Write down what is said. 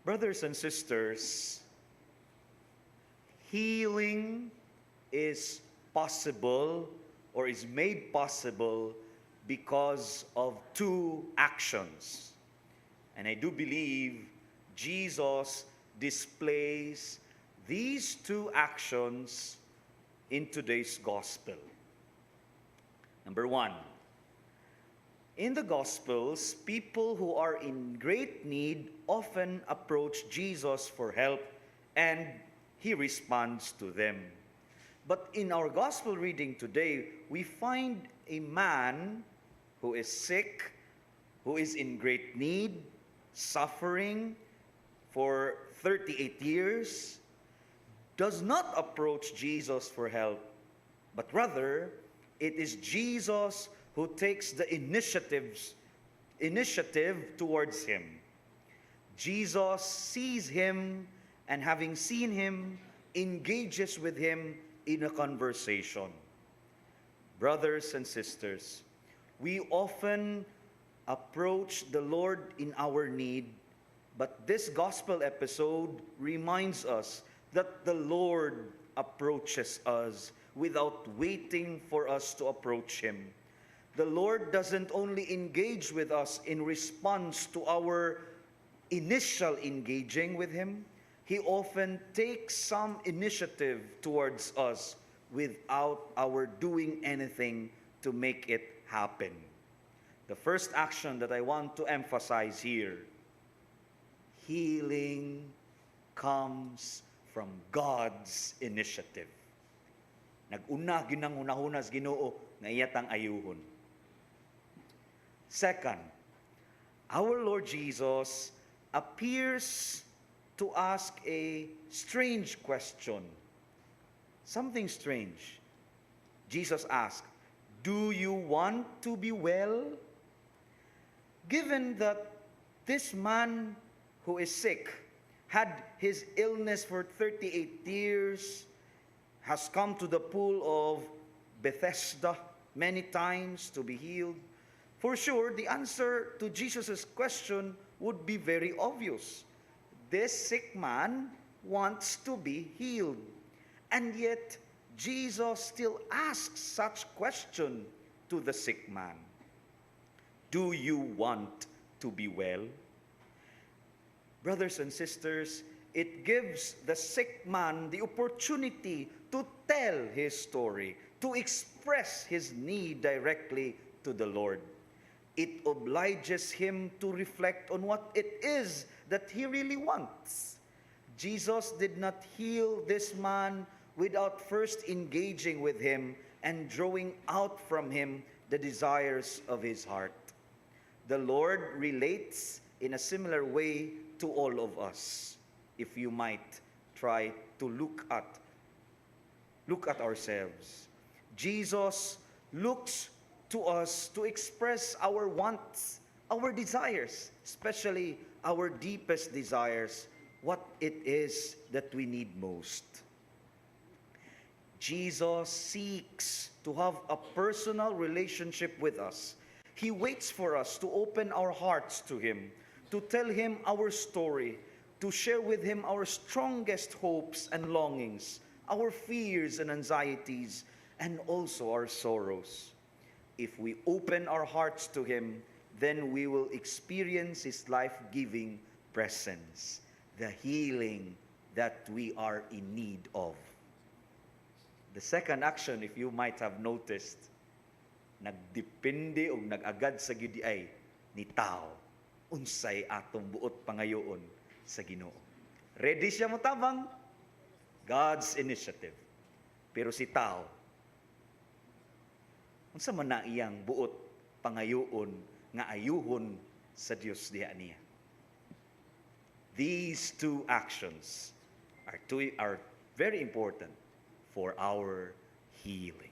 Brothers and sisters, healing is possible or is made possible because of two actions. And I do believe Jesus displays these two actions in today's gospel. Number one, in the Gospels, people who are in great need often approach Jesus for help, and he responds to them. But in our Gospel reading today, we find a man who is sick, who is in great need, suffering for 38 years, does not approach Jesus for help, but rather, it is Jesus who takes the initiative towards him. Jesus sees him, and having seen him, engages with him in a conversation. Brothers and sisters, we often approach the Lord in our need, but this gospel episode reminds us that the Lord approaches us without waiting for us to approach him. The Lord doesn't only engage with us in response to our initial engaging with him, he often takes some initiative towards us without our doing anything to make it happen. The first action that I want to emphasize here, healing comes from God's initiative. Nag-una ginangunahunas Ginoo nga iyatang ayuhon. Second, our Lord Jesus appears to ask a strange question. Something strange. Jesus asked, "Do you want to be well?" Given that this man who is sick had his illness for 38 years, has come to the pool of Bethesda many times to be healed, for sure the answer to Jesus' question would be very obvious. This sick man wants to be healed. And yet, Jesus still asks such question to the sick man. Do you want to be well? Brothers and sisters, it gives the sick man the opportunity to tell his story, to express his need directly to the Lord. It obliges him to reflect on what it is that he really wants. Jesus did not heal this man without first engaging with him and drawing out from him the desires of his heart. The Lord relates in a similar way to all of us. If you might try to look at ourselves. Jesus looks to us to express our wants, our desires, especially our deepest desires, what it is that we need most. Jesus seeks to have a personal relationship with us. He waits for us to open our hearts to him, to tell him our story, to share with him our strongest hopes and longings, our fears and anxieties, and also our sorrows. If we open our hearts to him, then we will experience his life-giving presence, the healing that we are in need of. The second action, if you might have noticed, nagdepende o nagagad sa gidiay ni tao unsay atong buot pangayoon sa Ginoo. Ready siya mo tabang? God's initiative. Pero si tao, unsa man na iyang buot pangayoon nga ayuhon sa Dios diha niya. These two actions are very important for our healing.